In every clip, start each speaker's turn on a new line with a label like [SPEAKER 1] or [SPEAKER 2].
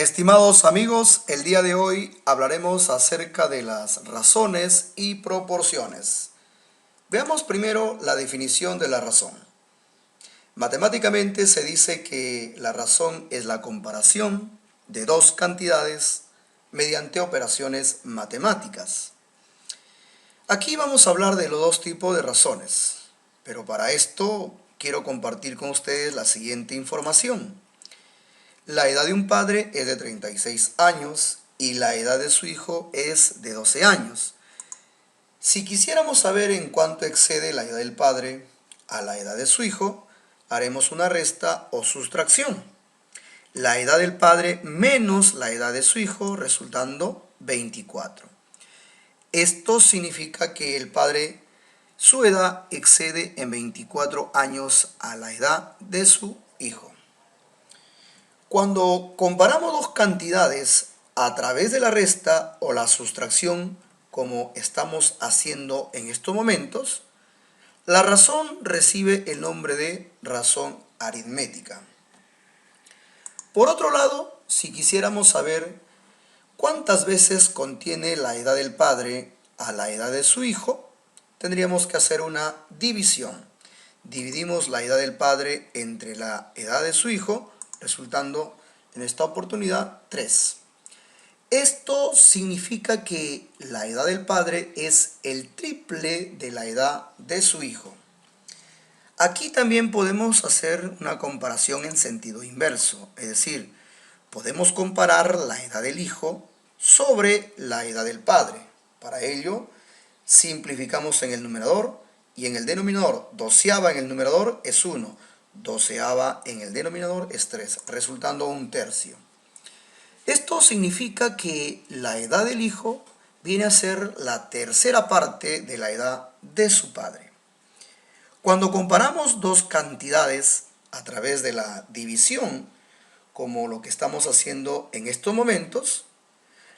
[SPEAKER 1] Estimados amigos, el día de hoy hablaremos acerca de las razones y proporciones. Veamos primero la definición de la razón. Matemáticamente se dice que la razón es la comparación de dos cantidades mediante operaciones matemáticas. Aquí vamos a hablar de los dos tipos de razones, pero para esto quiero compartir con ustedes la siguiente información. La edad de un padre es de 36 años y la edad de su hijo es de 12 años. Si quisiéramos saber en cuánto excede la edad del padre a la edad de su hijo, haremos una resta o sustracción. La edad del padre menos la edad de su hijo, resultando 24. Esto significa que el padre, su edad excede en 24 años a la edad de su hijo. Cuando comparamos dos cantidades a través de la resta o la sustracción, como estamos haciendo en estos momentos, la razón recibe el nombre de razón aritmética. Por otro lado, si quisiéramos saber cuántas veces contiene la edad del padre a la edad de su hijo, tendríamos que hacer una división. Dividimos la edad del padre entre la edad de su hijo, resultando en esta oportunidad 3. Esto significa que la edad del padre es el triple de la edad de su hijo. Aquí también podemos hacer una comparación en sentido inverso, es decir, podemos comparar la edad del hijo sobre la edad del padre. Para ello, simplificamos en el numerador y en el denominador. Doceava en el numerador es 1. Doceava en el denominador es 3, resultando un tercio. Esto significa que la edad del hijo viene a ser la tercera parte de la edad de su padre. Cuando comparamos dos cantidades a través de la división, como lo que estamos haciendo en estos momentos,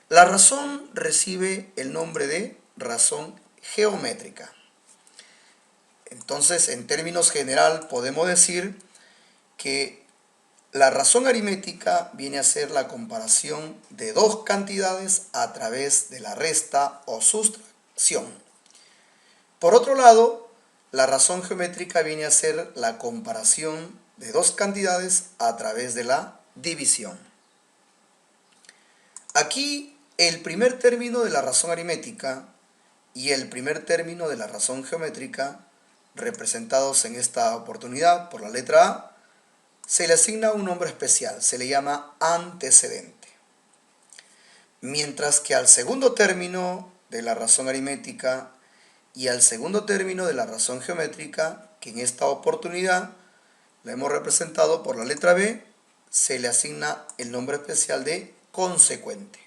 [SPEAKER 1] la razón recibe el nombre de razón geométrica. Entonces, en términos general, podemos decir que la razón aritmética viene a ser la comparación de dos cantidades a través de la resta o sustracción. Por otro lado, la razón geométrica viene a ser la comparación de dos cantidades a través de la división. Aquí, el primer término de la razón aritmética y el primer término de la razón geométrica, representados en esta oportunidad por la letra A, se le asigna un nombre especial, se le llama antecedente. Mientras que al segundo término de la razón aritmética y al segundo término de la razón geométrica, que en esta oportunidad la hemos representado por la letra B, se le asigna el nombre especial de consecuente.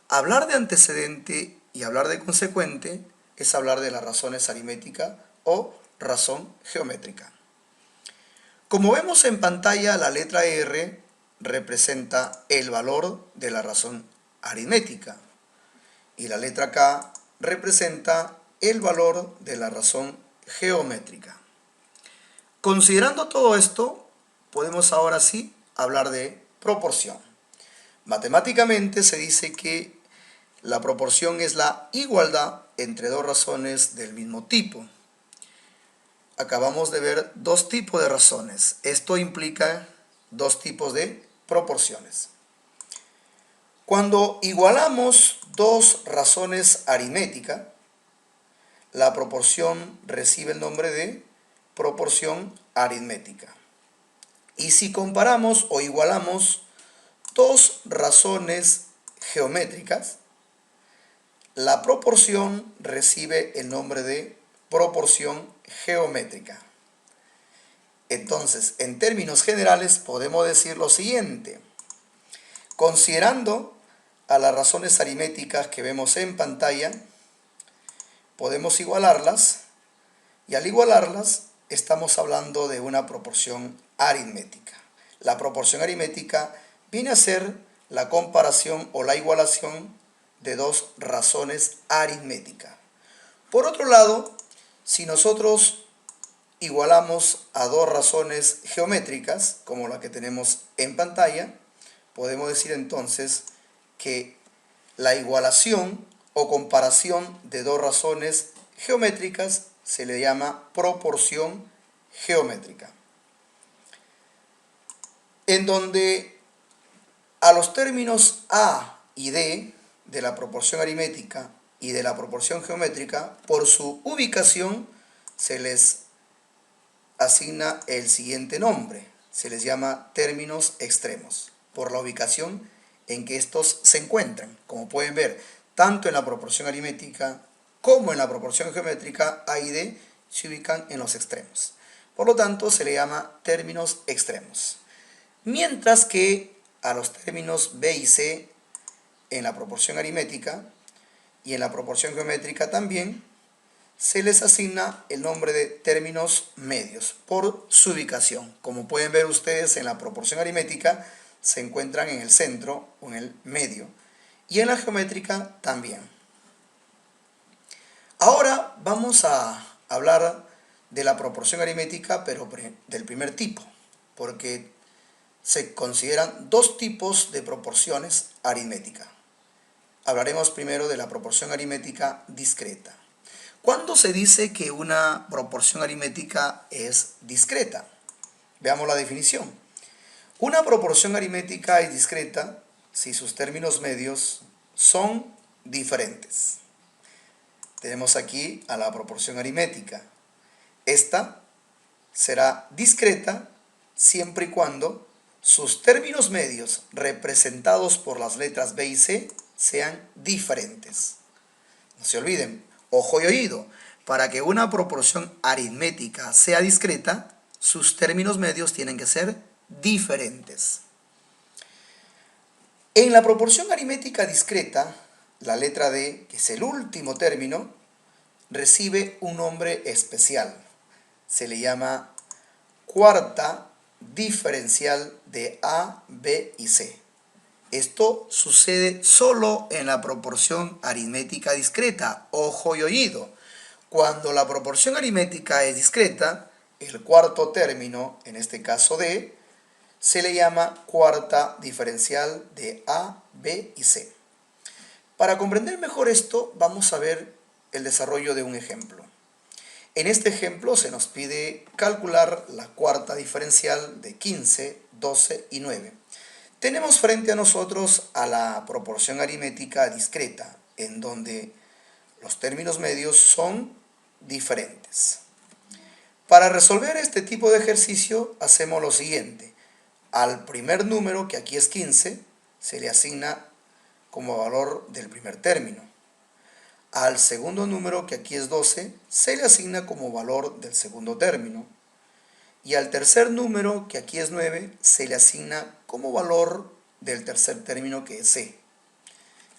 [SPEAKER 1] Hablar de antecedente y hablar de consecuente es hablar de las razones aritméticas o razón geométrica. Como vemos en pantalla, la letra R representa el valor de la razón aritmética y la letra K representa el valor de la razón geométrica. Considerando todo esto, podemos ahora sí hablar de proporción. Matemáticamente se dice que la proporción es la igualdad entre dos razones del mismo tipo. Acabamos de ver dos tipos de razones. Esto implica dos tipos de proporciones. Cuando igualamos dos razones aritméticas, la proporción recibe el nombre de proporción aritmética. Y si comparamos o igualamos dos razones geométricas, la proporción recibe el nombre de proporción geométrica. Entonces, en términos generales, podemos decir lo siguiente. Considerando a las razones aritméticas que vemos en pantalla, podemos igualarlas y al igualarlas estamos hablando de una proporción aritmética. La proporción aritmética viene a ser la comparación o la igualación de dos razones aritméticas. Por otro lado, si nosotros igualamos a dos razones geométricas, como la que tenemos en pantalla, podemos decir entonces que la igualación o comparación de dos razones geométricas se le llama proporción geométrica, en donde a los términos A y D de la proporción aritmética y de la proporción geométrica, por su ubicación se les asigna el siguiente nombre. Se les llama términos extremos, por la ubicación en que estos se encuentran. Como pueden ver, tanto en la proporción aritmética como en la proporción geométrica, A y D se ubican en los extremos. Por lo tanto, se le llama términos extremos. Mientras que a los términos B y C en la proporción aritmética y en la proporción geométrica también se les asigna el nombre de términos medios por su ubicación. Como pueden ver ustedes, en la proporción aritmética se encuentran en el centro o en el medio, y en la geométrica también. Ahora vamos a hablar de la proporción aritmética, pero del primer tipo, porque se consideran dos tipos de proporciones aritméticas. Hablaremos primero de la proporción aritmética discreta. ¿Cuándo se dice que una proporción aritmética es discreta? Veamos la definición. Una proporción aritmética es discreta si sus términos medios son diferentes. Tenemos aquí a la proporción aritmética. Esta será discreta siempre y cuando sus términos medios representados por las letras B y C sean diferentes. No se olviden, ojo y oído, para que una proporción aritmética sea discreta, sus términos medios tienen que ser diferentes. En la proporción aritmética discreta, la letra D, que es el último término, recibe un nombre especial. Se le llama cuarta diferencial de A, B y C. Esto sucede solo en la proporción aritmética discreta. Ojo y oído. Cuando la proporción aritmética es discreta, el cuarto término, en este caso D, se le llama cuarta diferencial de A, B y C. Para comprender mejor esto, vamos a ver el desarrollo de un ejemplo. En este ejemplo se nos pide calcular la cuarta diferencial de 15, 12 y 9. Tenemos frente a nosotros a la proporción aritmética discreta, en donde los términos medios son diferentes. Para resolver este tipo de ejercicio hacemos lo siguiente. Al primer número, que aquí es 15, se le asigna como valor del primer término. Al segundo número, que aquí es 12, se le asigna como valor del segundo término. Y al tercer número, que aquí es 9, se le asigna como valor del tercer término, que es C.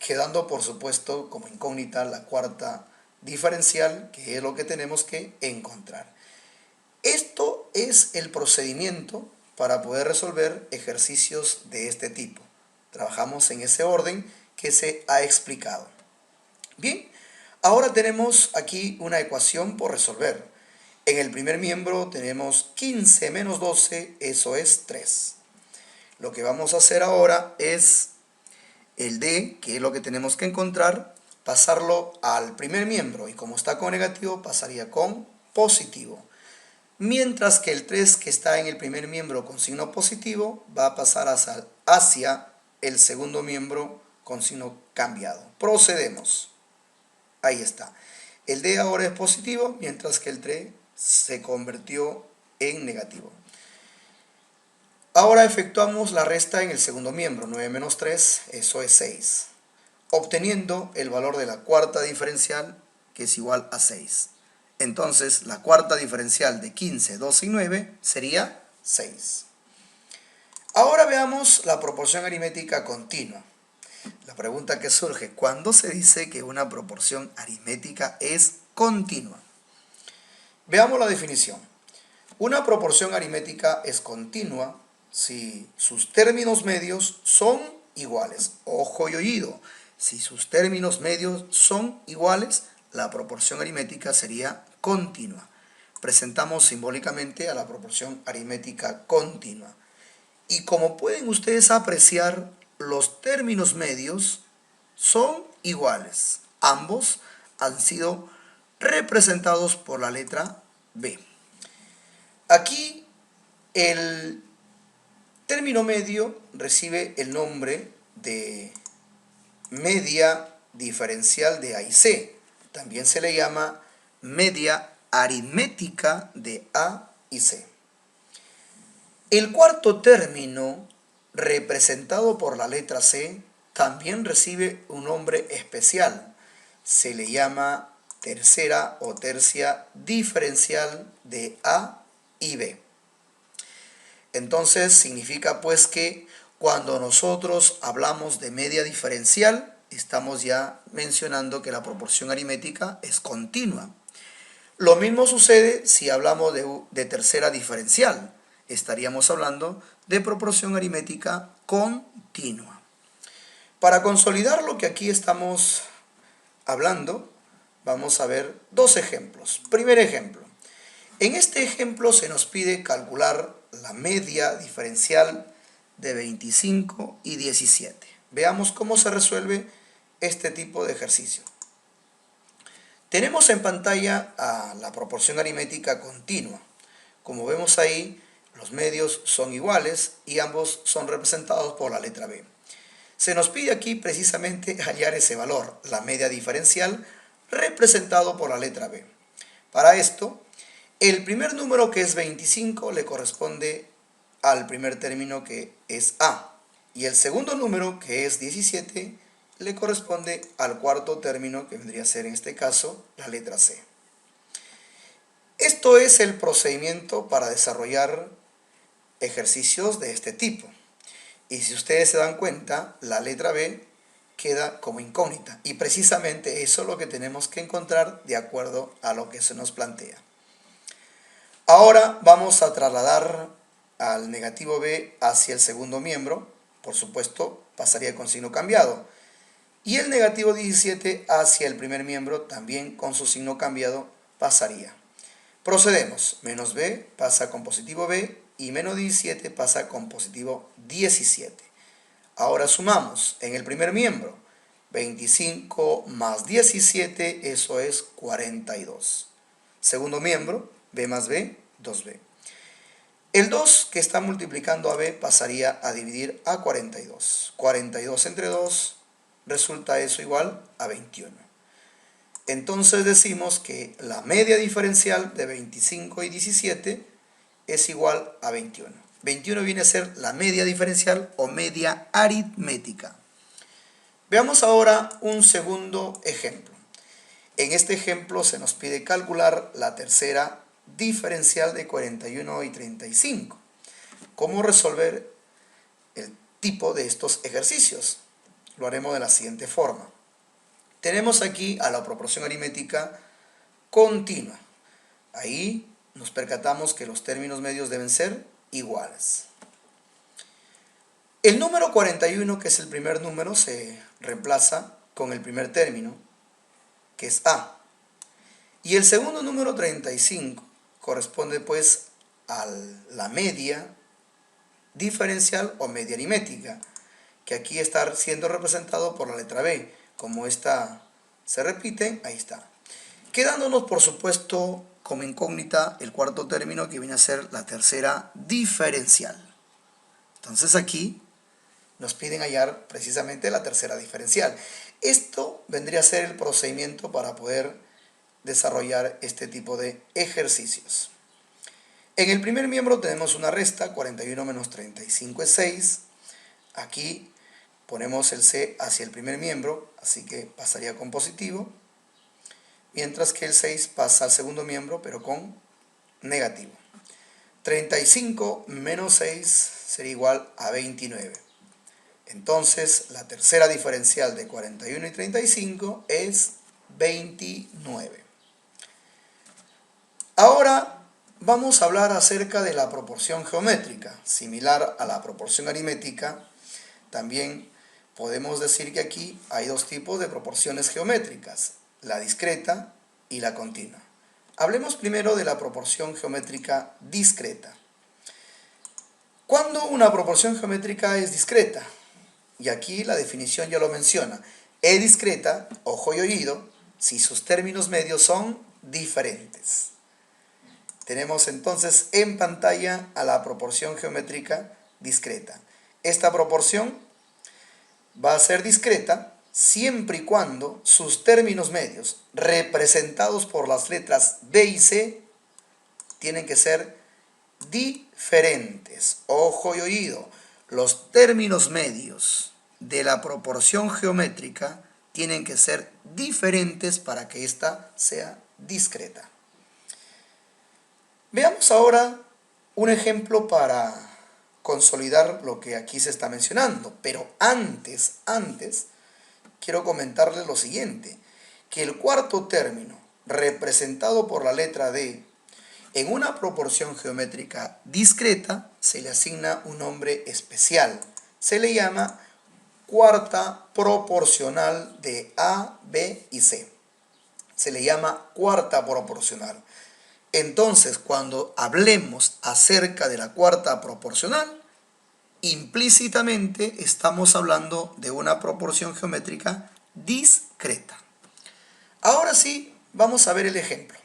[SPEAKER 1] Quedando, por supuesto, como incógnita la cuarta diferencial, que es lo que tenemos que encontrar. Esto es el procedimiento para poder resolver ejercicios de este tipo. Trabajamos en ese orden que se ha explicado. Bien, ahora tenemos aquí una ecuación por resolver. En el primer miembro tenemos 15 menos 12, eso es 3. Lo que vamos a hacer ahora es el D, que es lo que tenemos que encontrar, pasarlo al primer miembro, y como está con negativo, pasaría con positivo. Mientras que el 3, que está en el primer miembro con signo positivo, va a pasar hacia el segundo miembro con signo cambiado. Procedemos. Ahí está. El D ahora es positivo, mientras que el 3 se convirtió en negativo. Ahora efectuamos la resta en el segundo miembro. 9 menos 3, eso es 6. Obteniendo el valor de la cuarta diferencial, que es igual a 6. Entonces, la cuarta diferencial de 15, 12 y 9 sería 6. Ahora veamos la proporción aritmética continua. La pregunta que surge, ¿cuándo se dice que una proporción aritmética es continua? Veamos la definición. Una proporción aritmética es continua si sus términos medios son iguales. Ojo y oído. Si sus términos medios son iguales, la proporción aritmética sería continua. Presentamos simbólicamente a la proporción aritmética continua. Y como pueden ustedes apreciar, los términos medios son iguales. Ambos han sido representados por la letra B. Aquí el término medio recibe el nombre de media diferencial de A y C. También se le llama media aritmética de A y C. El cuarto término, representado por la letra C, también recibe un nombre especial. Se le llama tercera o tercia diferencial de A y B. Entonces significa pues que cuando nosotros hablamos de media diferencial, estamos ya mencionando que la proporción aritmética es continua. Lo mismo sucede si hablamos de tercera diferencial. Estaríamos hablando de proporción aritmética continua. Para consolidar lo que aquí estamos hablando, vamos a ver dos ejemplos. Primer ejemplo. En este ejemplo se nos pide calcular la media diferencial de 25 y 17. Veamos cómo se resuelve este tipo de ejercicio. Tenemos en pantalla a la proporción aritmética continua. Como vemos ahí, los medios son iguales y ambos son representados por la letra B. Se nos pide aquí precisamente hallar ese valor, la media diferencial, representado por la letra B. Para esto, el primer número, que es 25, le corresponde al primer término, que es A. Y el segundo número, que es 17, le corresponde al cuarto término, que vendría a ser en este caso la letra C. Esto es el procedimiento para desarrollar ejercicios de este tipo. Y si ustedes se dan cuenta, la letra B queda como incógnita. Y precisamente eso es lo que tenemos que encontrar de acuerdo a lo que se nos plantea. Ahora vamos a trasladar al negativo B hacia el segundo miembro. Por supuesto, pasaría con signo cambiado. Y el negativo 17 hacia el primer miembro, también con su signo cambiado, pasaría. Procedemos. Menos B pasa con positivo B y menos 17 pasa con positivo 17. Ahora sumamos en el primer miembro. 25 más 17, eso es 42. Segundo miembro, B más B, 2B. El 2 que está multiplicando a B pasaría a dividir a 42. 42 entre 2 resulta eso igual a 21. Entonces decimos que la media diferencial de 25 y 17 es igual a 21. 21 viene a ser la media diferencial o media aritmética. Veamos ahora un segundo ejemplo. En este ejemplo se nos pide calcular la tercera diferencial de 41 y 35. ¿Cómo resolver el tipo de estos ejercicios? Lo haremos de la siguiente forma. Tenemos aquí a la proporción aritmética continua. Ahí nos percatamos que los términos medios deben ser iguales. El número 41, que es el primer número, se reemplaza con el primer término, que es A. Y el segundo número 35 corresponde pues a la media diferencial o media aritmética, que aquí está siendo representado por la letra B. Como esta se repite, ahí está. Quedándonos, por supuesto, como incógnita el cuarto término, que viene a ser la tercera diferencial. Entonces aquí nos piden hallar precisamente la tercera diferencial. Esto vendría a ser el procedimiento para poder desarrollar este tipo de ejercicios. En el primer miembro tenemos una resta, 41 menos 35 es 6. Aquí ponemos el C hacia el primer miembro, así que pasaría con positivo, mientras que el 6 pasa al segundo miembro, pero con negativo. 35 menos 6 sería igual a 29. Entonces, la tercera diferencial de 41 y 35 es 29. Ahora vamos a hablar acerca de la proporción geométrica. Similar a la proporción aritmética, también podemos decir que aquí hay dos tipos de proporciones geométricas, la discreta y la continua. Hablemos primero de la proporción geométrica discreta. Cuando una proporción geométrica es discreta, y aquí la definición ya lo menciona, es discreta, ojo y oído, si sus términos medios son diferentes. Tenemos entonces en pantalla a la proporción geométrica discreta. Esta proporción va a ser discreta siempre y cuando sus términos medios, representados por las letras B y C, tienen que ser diferentes. Ojo y oído, los términos medios de la proporción geométrica tienen que ser diferentes para que ésta sea discreta. Veamos ahora un ejemplo para consolidar lo que aquí se está mencionando, pero antes quiero comentarles lo siguiente, que el cuarto término representado por la letra D en una proporción geométrica discreta se le asigna un nombre especial. Se le llama cuarta proporcional de A, B y C. Se le llama cuarta proporcional. Entonces, cuando hablemos acerca de la cuarta proporcional, implícitamente estamos hablando de una proporción geométrica discreta. Ahora sí, vamos a ver el ejemplo.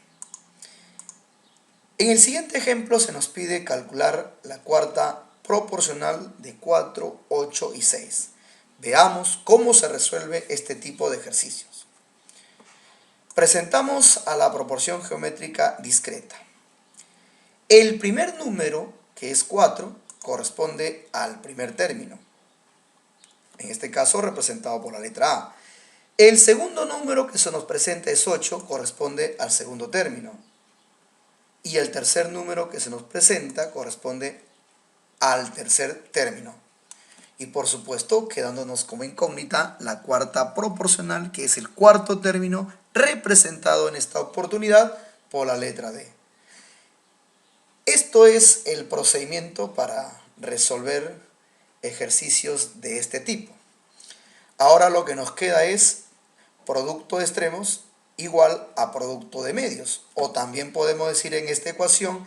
[SPEAKER 1] En el siguiente ejemplo se nos pide calcular la cuarta proporcional de 4, 8 y 6. Veamos cómo se resuelve este tipo de ejercicios. Presentamos a la proporción geométrica discreta. El primer número, que es 4, corresponde al primer término. En este caso representado por la letra A. El segundo número que se nos presenta es 8, corresponde al segundo término. Y el tercer número que se nos presenta corresponde al tercer término. Y por supuesto, quedándonos como incógnita, la cuarta proporcional, que es el cuarto término, representado en esta oportunidad por la letra D. Esto es el procedimiento para resolver ejercicios de este tipo. Ahora lo que nos queda es producto de extremos igual a producto de medios. O también podemos decir en esta ecuación,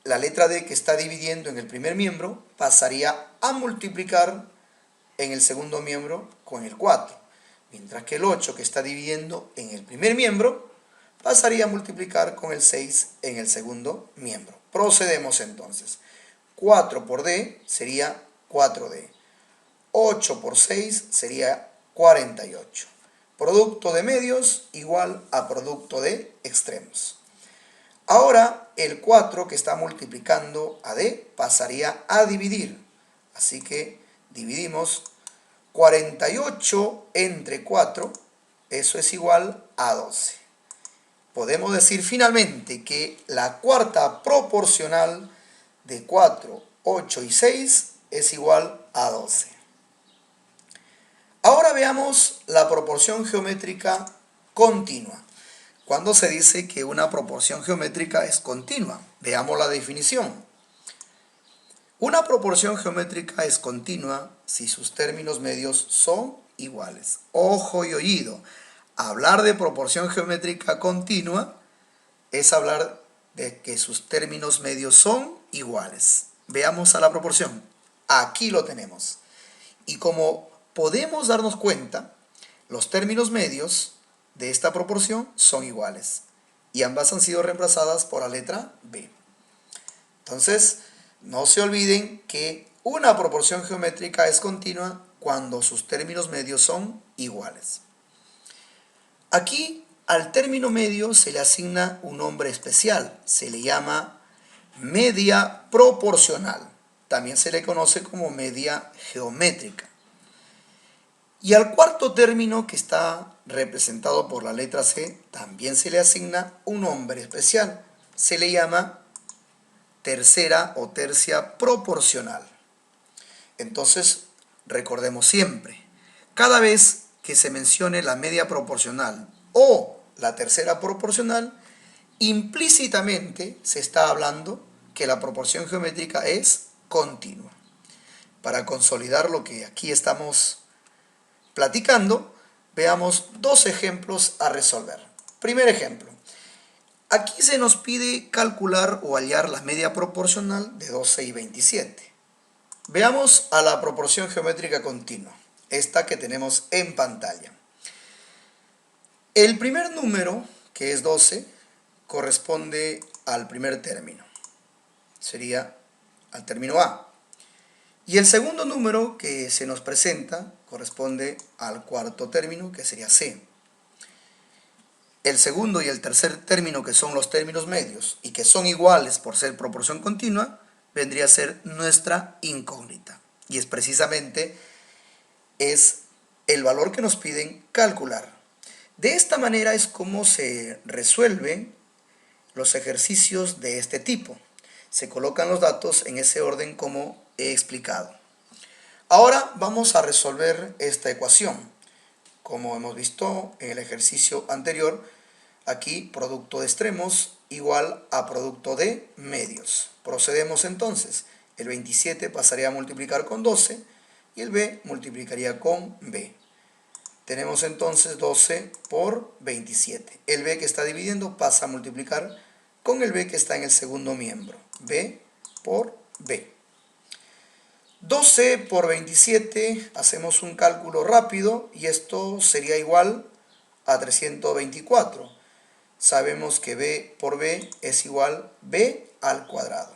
[SPEAKER 1] la letra D que está dividiendo en el primer miembro pasaría a multiplicar en el segundo miembro con el 4. Mientras que el 8 que está dividiendo en el primer miembro pasaría a multiplicar con el 6 en el segundo miembro. Procedemos entonces. 4 por D sería 4D. 8 por 6 sería 48. Producto de medios igual a producto de extremos. Ahora el 4 que está multiplicando a D pasaría a dividir. Así que dividimos 48 entre 4, eso es igual a 12. Podemos decir finalmente que la cuarta proporcional de 4, 8 y 6 es igual a 12. Ahora veamos la proporción geométrica continua. ¿Cuándo se dice que una proporción geométrica es continua? Veamos la definición. Una proporción geométrica es continua si sus términos medios son iguales. Ojo y oído. Hablar de proporción geométrica continua es hablar de que sus términos medios son iguales. Veamos a la proporción. Aquí lo tenemos. Y como podemos darnos cuenta, los términos medios de esta proporción son iguales. Y ambas han sido reemplazadas por la letra B. Entonces, no se olviden que una proporción geométrica es continua cuando sus términos medios son iguales. Aquí al término medio se le asigna un nombre especial, se le llama media proporcional, también se le conoce como media geométrica. Y al cuarto término que está representado por la letra C, también se le asigna un nombre especial, se le llama tercera o tercia proporcional. Entonces, recordemos siempre, cada vez que se mencione la media proporcional o la tercera proporcional, implícitamente se está hablando que la proporción geométrica es continua. Para consolidar lo que aquí estamos platicando, veamos dos ejemplos a resolver. Primer ejemplo. Aquí se nos pide calcular o hallar la media proporcional de 12 y 27. Veamos a la proporción geométrica continua, esta que tenemos en pantalla. El primer número, que es 12, corresponde al primer término. Sería al término A. Y el segundo número que se nos presenta corresponde al cuarto término, que sería C. El segundo y el tercer término, que son los términos medios y que son iguales por ser proporción continua, vendría a ser nuestra incógnita. Y es precisamente el valor que nos piden calcular. De esta manera es como se resuelven los ejercicios de este tipo. Se colocan los datos en ese orden como he explicado. Ahora vamos a resolver esta ecuación. Como hemos visto en el ejercicio anterior, aquí producto de extremos igual a producto de medios. Procedemos entonces. El 27 pasaría a multiplicar con 12 y el b multiplicaría con b. Tenemos entonces 12 por 27. El b que está dividiendo pasa a multiplicar con el b que está en el segundo miembro. B por b. 12 por 27, hacemos un cálculo rápido y esto sería igual a 324. Sabemos que b por b es igual b al cuadrado.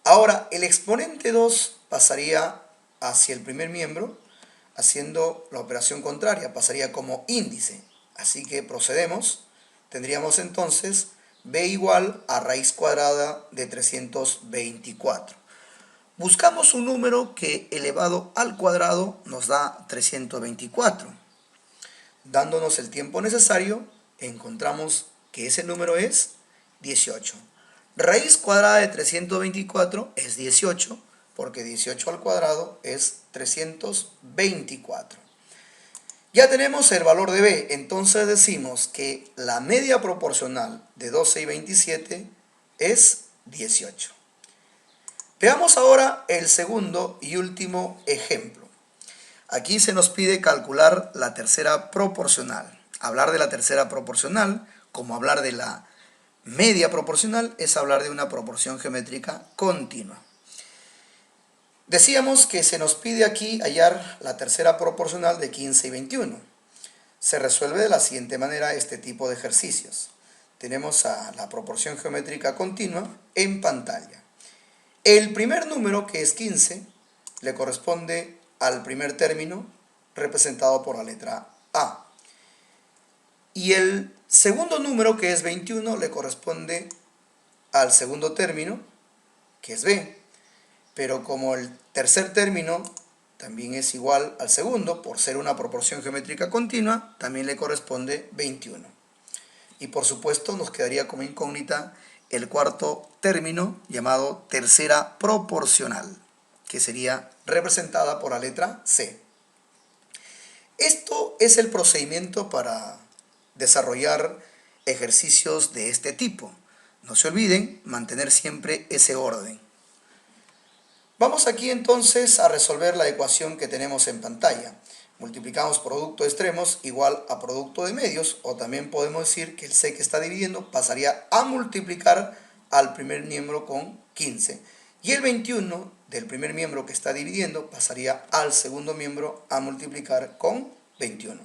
[SPEAKER 1] Ahora, el exponente 2 pasaría hacia el primer miembro, haciendo la operación contraria, pasaría como índice. Así que procedemos, tendríamos entonces b igual a raíz cuadrada de 324. Buscamos un número que elevado al cuadrado nos da 324. Dándonos el tiempo necesario, encontramos que ese número es 18. Raíz cuadrada de 324 es 18, porque 18 al cuadrado es 324. Ya tenemos el valor de b, entonces decimos que la media proporcional de 12 y 27 es 18. Veamos ahora el segundo y último ejemplo. Aquí se nos pide calcular la tercera proporcional. Hablar de la tercera proporcional, como hablar de la media proporcional, es hablar de una proporción geométrica continua. Decíamos que se nos pide aquí hallar la tercera proporcional de 15 y 21. Se resuelve de la siguiente manera este tipo de ejercicios. Tenemos a la proporción geométrica continua en pantalla. El primer número, que es 15, le corresponde al primer término representado por la letra A. Y el segundo número, que es 21, le corresponde al segundo término, que es B. Pero como el tercer término también es igual al segundo, por ser una proporción geométrica continua, también le corresponde 21. Y por supuesto nos quedaría como incógnita el cuarto término llamado tercera proporcional, que sería representada por la letra C. Esto es el procedimiento para desarrollar ejercicios de este tipo. No se olviden mantener siempre ese orden. Vamos aquí entonces a resolver la ecuación que tenemos en pantalla. Multiplicamos producto de extremos igual a producto de medios, o también podemos decir que el c que está dividiendo pasaría a multiplicar al primer miembro con 15. Y el 21 del primer miembro que está dividiendo pasaría al segundo miembro a multiplicar con 21.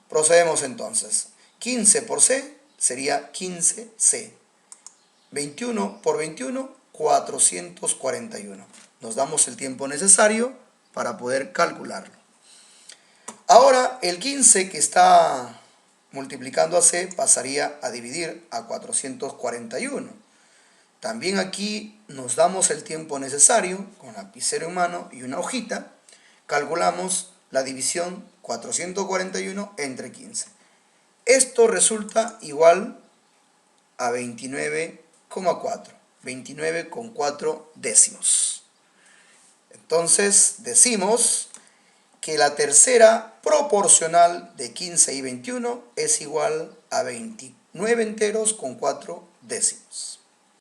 [SPEAKER 1] Procedemos entonces. 15 por c sería 15c. 21 por 21, 441. Nos damos el tiempo necesario para poder calcularlo. Ahora, el 15 que está multiplicando a c pasaría a dividir a 441. También aquí nos damos el tiempo necesario, con lapicero en mano y una hojita, calculamos la división 441 entre 15. Esto resulta igual a 29,4, 29,4 décimos. Entonces decimos que la tercera proporcional de 15 y 21 es igual a 29 enteros con 4 décimos.